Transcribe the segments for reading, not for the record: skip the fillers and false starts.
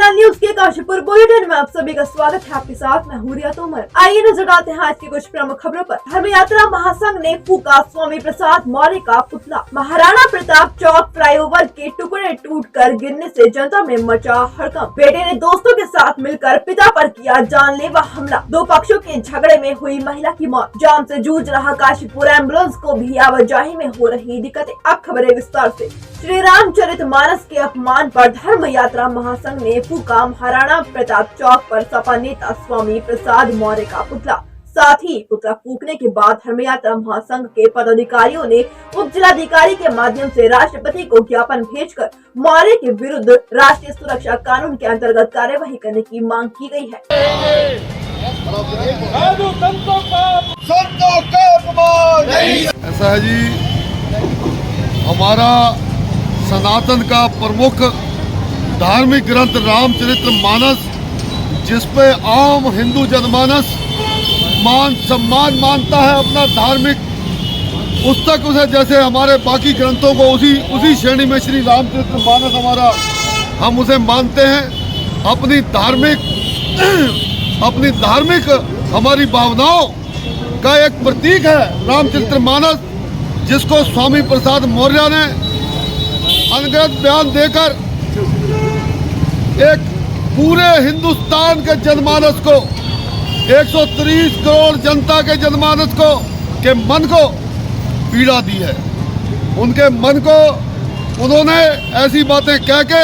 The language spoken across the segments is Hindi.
नवजीवन न्यूज के काशीपुर बुलेटिन में आप सभी का स्वागत है। आपके साथ मैं हूँ रिया तोमर। आइए नजर डालते हैं आज की कुछ प्रमुख खबरों पर। धर्म यात्रा महासंघ ने फूका स्वामी प्रसाद मौर्य का पुतला। महाराणा प्रताप चौक फ्लाईओवर के टुकड़े टूटकर गिरने से जनता में मचा हड़कंप। बेटे ने दोस्तों के साथ मिलकर पिता पर किया जानलेवा हमला। दो पक्षों के झगड़े में हुई महिला की मौत। जाम से जूझ रहा काशीपुर, एम्बुलेंस को भी आवाजाही में हो रही दिक्कतें। अब खबरें विस्तार से। श्री रामचरितमानस के अपमान पर धर्म यात्रा महासंघ ने फूका महाराणा प्रताप चौक पर सपा नेता स्वामी प्रसाद मौर्य का पुतला। साथ ही पुतला फूकने के बाद धर्म यात्रा महासंघ के पदाधिकारियों ने उप जिलाधिकारी के माध्यम से राष्ट्रपति को ज्ञापन भेजकर मौर्य के विरुद्ध राष्ट्रीय सुरक्षा कानून के अंतर्गत कार्यवाही करने की मांग की गई है। ऐसा है जी, हमारा सनातन का प्रमुख धार्मिक ग्रंथ रामचरितमानस, जिस पे आम हिंदू जनमानस मान सम्मान मानता है अपना धार्मिक पुस्तक, उसे जैसे हमारे बाकी ग्रंथों को उसी श्रेणी में श्री रामचरितमानस हमारा, हम उसे मानते हैं। अपनी धार्मिक हमारी भावनाओं का एक प्रतीक है रामचरितमानस, जिसको स्वामी प्रसाद मौर्य ने अनगढ़ बयान देकर एक पूरे हिंदुस्तान के जनमानस को, 130 करोड़ जनता के जनमानस को के मन को पीड़ा दी है। उनके मन को उन्होंने ऐसी बातें कह के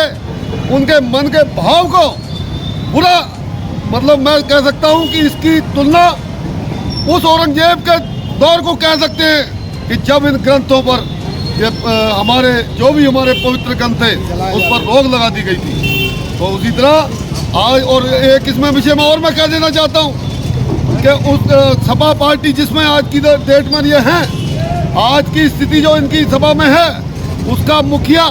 उनके मन के भाव को पूरा, मतलब मैं कह सकता हूं कि इसकी तुलना उस औरंगजेब के दौर को कह सकते हैं कि जब इन ग्रंथों पर हमारे जो भी हमारे पवित्र ग्रंथ थे उस पर रोक लगा दी गई थी। तो उसी तरह आज और एक इसमें विषय में और मैं कह देना चाहता हूं कि उस सपा पार्टी जिसमें आज की डेट में ये है, आज की स्थिति जो इनकी सभा में है, उसका मुखिया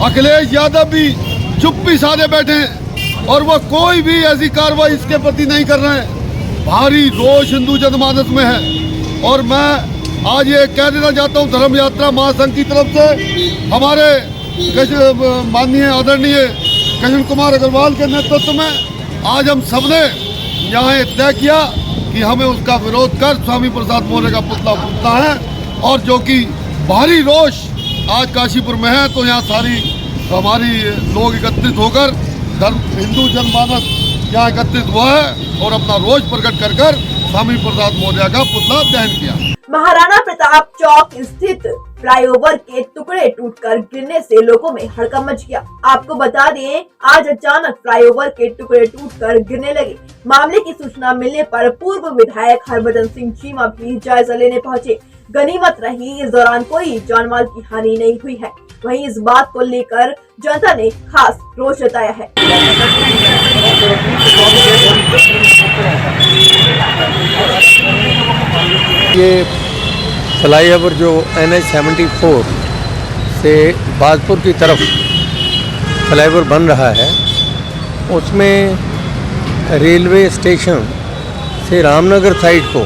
अखिलेश यादव भी चुप्पी साधे बैठे हैं और वह कोई भी ऐसी कार्रवाई इसके प्रति नहीं कर रहे हैं। भारी रोष हिंदू जनमानस में है और मैं आज ये कह देना चाहता हूँ धर्म यात्रा महासंघ की तरफ से हमारे माननीय आदरणीय कृष्ण कुमार अग्रवाल के नेतृत्व में आज हम सबने यहाँ तय किया कि हमें उसका विरोध कर स्वामी प्रसाद मौर्य का पुतला फूकना है। और जो कि भारी रोष आज काशीपुर में है, तो यहाँ सारी हमारी लोग एकत्रित होकर हिंदू जनमानस यहाँ एकत्रित हुआ है और अपना रोष प्रकट कर स्वामी प्रसाद मौर्य का पुतला दहन किया। महाराणा प्रताप चौक स्थित फ्लाईओवर के टुकड़े टूटकर गिरने से लोगों में हड़कंप मच गया। आपको बता दें, आज अचानक फ्लाईओवर के टुकड़े टूटकर गिरने लगे। मामले की सूचना मिलने पर पूर्व विधायक हरभजन सिंह चीमा भी जायजा लेने पहुंचे। गनीमत रही इस दौरान कोई जानमाल की हानि नहीं हुई है। वहीं इस बात को लेकर जनता ने खास रोष जताया है। ये फ्लाईओवर जो NH 74 से बाजपुर की तरफ फ्लाईओवर बन रहा है, उसमें रेलवे स्टेशन से रामनगर साइड को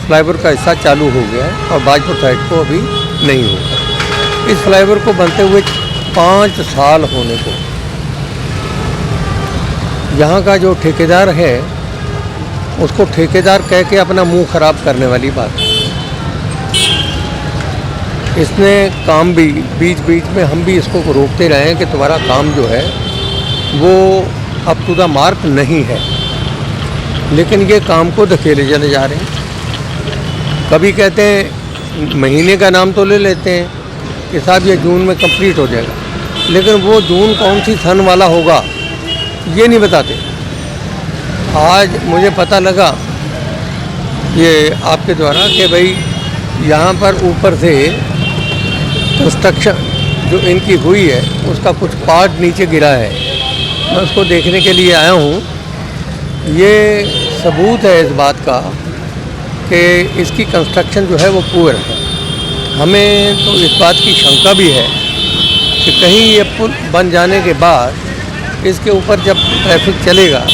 फ्लाईओवर का हिस्सा चालू हो गया है और बाजपुर साइड को अभी नहीं होगा। इस फ्लाईओवर को बनते हुए 5 साल होने को यहाँ का जो ठेकेदार है उसको ठेकेदार कह के अपना मुंह खराब करने वाली बात है। इसने काम भी बीच बीच में हम भी इसको रोकते रहे हैं कि तुम्हारा काम जो है वो अप टू द मार्क नहीं है, लेकिन ये काम को धकेले चले जा रहे हैं। कभी कहते हैं महीने का नाम तो ले लेते हैं कि साहब ये जून में कंप्लीट हो जाएगा, लेकिन वो जून कौन सी सन वाला होगा ये नहीं बताते। आज मुझे पता लगा ये आपके द्वारा कि भाई यहाँ पर ऊपर से कंस्ट्रक्शन जो इनकी हुई है उसका कुछ पार्ट नीचे गिरा है। मैं उसको देखने के लिए आया हूँ। ये सबूत है इस बात का कि इसकी कंस्ट्रक्शन जो है वो पुअर है। हमें तो इस बात की शंका भी है कि कहीं ये पुल बन जाने के बाद इसके ऊपर जब ट्रैफिक चलेगा,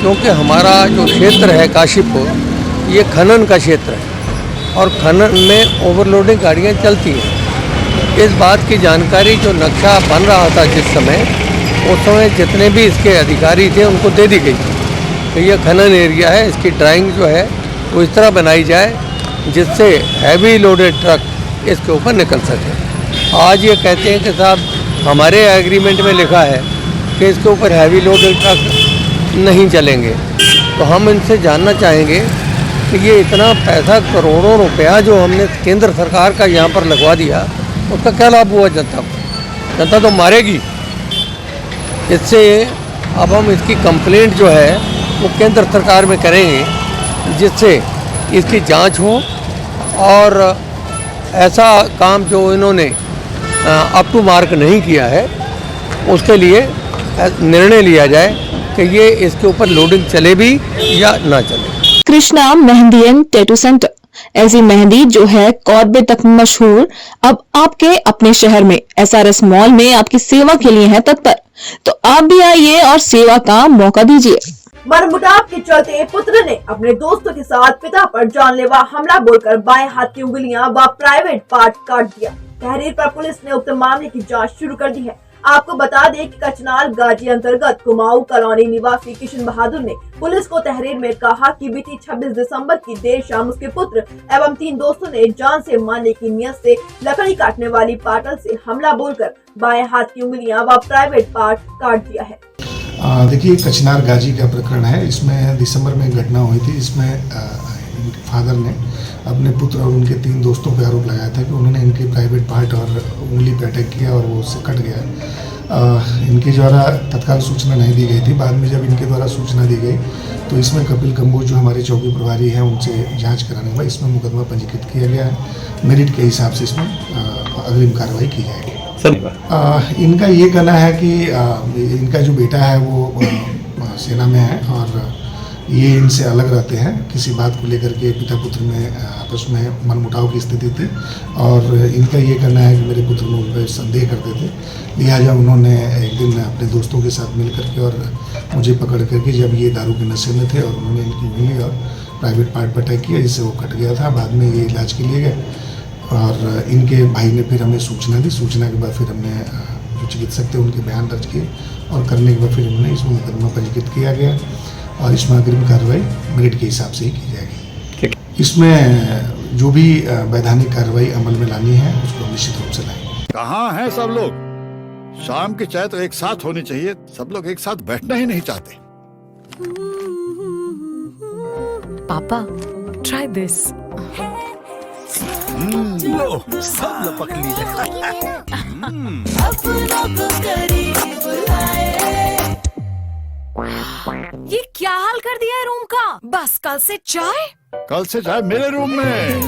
क्योंकि हमारा जो क्षेत्र है काशीपुर, ये खनन का क्षेत्र है और खनन में ओवरलोडिंग गाड़ियाँ चलती हैं। इस बात की जानकारी जो नक्शा बन रहा था जिस समय, उस समय जितने भी इसके अधिकारी थे उनको दे दी गई कि ये खनन एरिया है, इसकी ड्राइंग जो है वो इस तरह बनाई जाए जिससे हैवी लोडेड ट्रक इसके ऊपर निकल सके। आज ये कहते हैं कि साहब हमारे एग्रीमेंट में लिखा है कि इसके ऊपर हैवी लोडेड ट्रक नहीं चलेंगे, तो हम इनसे जानना चाहेंगे कि ये इतना पैसा करोड़ों रुपया जो हमने केंद्र सरकार का यहाँ पर लगवा दिया उसका क्या लाभ हुआ जनता को? जनता तो मारेगी। इससे अब हम इसकी कंप्लेंट जो है वो केंद्र सरकार में करेंगे जिससे इसकी जांच हो और ऐसा काम जो इन्होंने अप टू मार्क नहीं किया है उसके लिए निर्णय लिया जाए कि ये इसके ऊपर लोडिंग चले भी या ना चले। Krishna mehndi and tattoo centre, ऐसी मेहंदी जो है कॉर्बे तक मशहूर, अब आपके अपने शहर में SRS मॉल में आपकी सेवा के लिए है तत्पर। तो आप भी आइए और सेवा का मौका दीजिए। मनमुटाव के चलते पुत्र ने अपने दोस्तों के साथ पिता पर जानलेवा हमला बोलकर बाएं हाथ की उंगलियां व प्राइवेट पार्ट काट दिया। तहरीर पर पुलिस ने उक्त मामले की जांच शुरू कर दी है। आपको बता दें कि कचनार गाजी अंतर्गत कुमाऊं कॉलोनी निवासी किशन बहादुर ने पुलिस को तहरीर में कहा कि बीती 26 दिसंबर की देर शाम उसके पुत्र एवं 3 दोस्तों ने जान से मारने की नियत से लकड़ी काटने वाली पाटल से हमला बोलकर बाएं हाथ की उंगलियां व प्राइवेट पार्ट काट दिया है। देखिए, कचनार गाजी का प्रकरण है। इसमें दिसंबर में घटना हुई थी। इसमें फादर ने अपने पुत्र और उनके 3 दोस्तों पर आरोप लगाया था कि उन्होंने इनके प्राइवेट पार्ट और उंगली पे अटैक किया और वो उससे कट गया। इनके द्वारा तत्काल सूचना नहीं दी गई थी। बाद में जब इनके द्वारा सूचना दी गई तो इसमें कपिल कंबोज जो हमारे चौकी प्रभारी हैं उनसे जांच कराने हुआ इसमें मुकदमा पंजीकृत किया गया है। मेरिट के हिसाब से इसमें अग्रिम कार्रवाई की जाएगी। इनका ये कहना है कि इनका जो बेटा है वो सेना में है और ये इनसे अलग रहते हैं। किसी बात को लेकर के पिता पुत्र में आपस में मनमुटाव की स्थिति थी और इनका ये कहना है कि मेरे पुत्र में उन पर संदेह करते थे, लिहाजा उन्होंने एक दिन अपने दोस्तों के साथ मिल करके और मुझे पकड़ करके जब ये दारू के नशे में थे और उन्होंने इनकी उंगली और प्राइवेट पार्ट पर अटैक किया जिससे वो कट गया था। बाद में ये इलाज के लिए गए और इनके भाई ने फिर हमें सूचना दी। सूचना के बाद फिर हमने जो चिकित्सक थे उनके बयान दर्ज किए और करने के बाद फिर हमने इसमें मुकदमा पंजीकृत किया गया और इसमें अग्रिम कार्रवाई मेरिट के हिसाब से ही की जाएगी। इसमें जो भी वैधानिक कार्रवाई अमल में लानी है उसको निश्चित रूप से लाएंगे। कहाँ हैं सब लोग? शाम की चाय तो एक साथ होनी चाहिए। सब लोग एक साथ बैठना ही नहीं चाहते। पापा, try this. लो, सब लपक लीजिए। ये क्या हाल कर दिया है रूम का? बस कल से चाय? कल से चाय मेरे रूम में।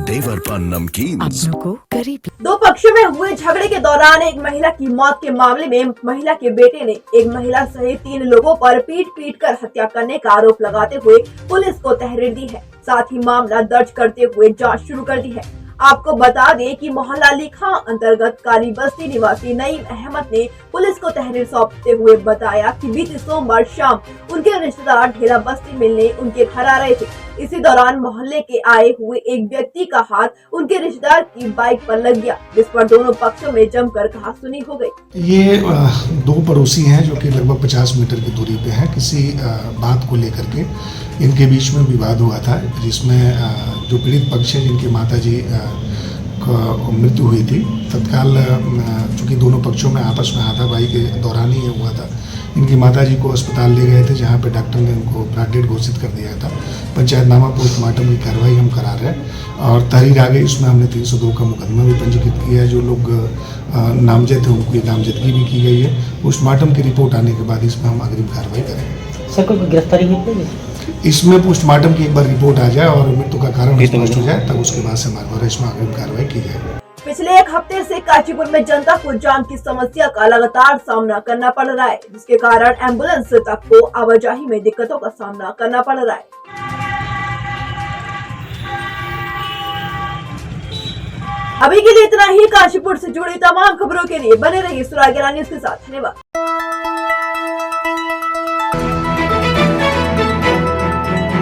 देवर पान नमकीन। अपनों को करीब। 2 पक्षों में हुए झगड़े के दौरान एक महिला की मौत के मामले में महिला के बेटे ने एक महिला सहित 3 लोगों पर पीट कर हत्या करने का आरोप लगाते हुए पुलिस को तहरीर दी है। साथ ही मामला दर्ज करते हुए जांच शुरू कर दी है। आपको बता दें कि मोहल्ला लिखा अंतर्गत काली बस्ती निवासी नईम अहमद ने पुलिस को तहरीर सौंपते हुए बताया कि बीते सोमवार शाम उनके रिश्तेदार ढेला बस्ती मिलने उनके घर आ रहे थे। इसी दौरान मोहल्ले के आए हुए एक व्यक्ति का हाथ उनके रिश्तेदार की बाइक पर लग गया, जिस पर दोनों पक्षों में जमकर कहासुनी हो गई। ये 2 पड़ोसी हैं जो कि लगभग 50 मीटर की दूरी पे हैं। किसी बात को लेकर के इनके बीच में विवाद हुआ था जिसमें जो पीड़ित पक्ष है जिनकी माताजी को मृत्यु हुई थी, तत्काल चूँकि दोनों पक्षों में आपस में हाथापाई के दौरान ही ये हुआ था। इनकी माताजी को अस्पताल ले गए थे जहाँ पे डॉक्टर ने उनको ब्लड डेड घोषित कर दिया था। पंचायतनामा पोस्टमार्टम की कार्रवाई हम करा रहे हैं और तहरीर आ गई। इसमें हमने 302 का मुकदमा भी पंजीकृत किया है। जो लोग नामजद हैं उनकी नामजदगी भी की गई है। पोस्टमार्टम की रिपोर्ट आने के बाद इसमें हम अग्रिम कार्रवाई करेंगे। सर, कोई गिरफ्तारी हुई? इसमें पोस्टमार्टम की एक बार रिपोर्ट आ जाए और मृत्यु का कारण स्पष्ट हो जाए तब उसके बाद से हमारे द्वारा इसमें अग्रिम कार्रवाई की जाएगी। पिछले 1 हफ्ते से काशीपुर में जनता को जाम की समस्या का लगातार सामना करना पड़ रहा है, जिसके कारण एम्बुलेंस तक को आवाजाही में दिक्कतों का सामना करना पड़ रहा है। अभी के लिए इतना ही। काशीपुर से जुड़ी तमाम खबरों के लिए बने रहिए सुरागेरा न्यूज के साथ। धन्यवाद।